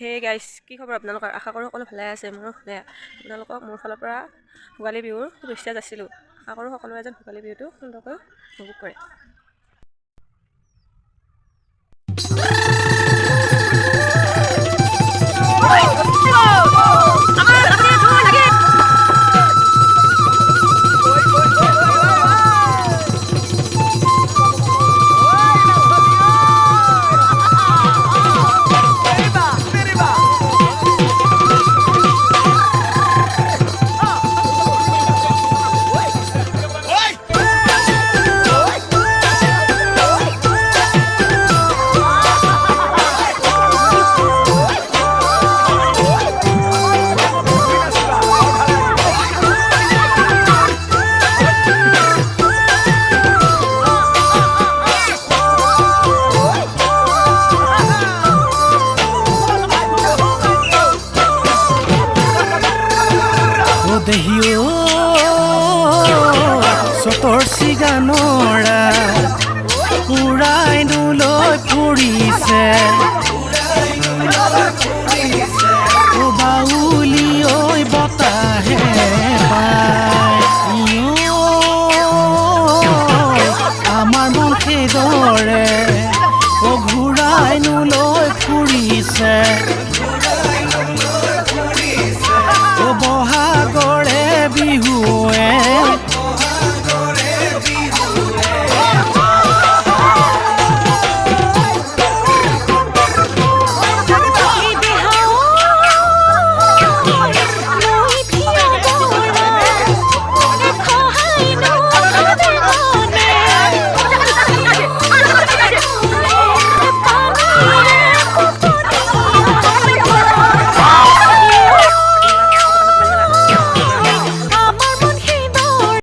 হে গাইছ, কি খবৰ আপোনালোকৰ? আশা কৰোঁ সকলো ভালে আছে। মোৰো ভালে। আপোনালোকক মোৰ ফালৰ পৰা ভোগালী বিহুৰ শুভেচ্ছা যাচিলোঁ। আশা কৰোঁ সকলোৱে যেন ভোগালী বিহুটো সুন্দৰকৈ উপভোগ কৰে। দেহিও চতৰ চিগানৰা উৰাই নলৈ ফুৰিছে বাউলি ঐ বতাহে আমাৰ মন সেইদৰে ঘূৰাই নলৈ ফুৰিছে।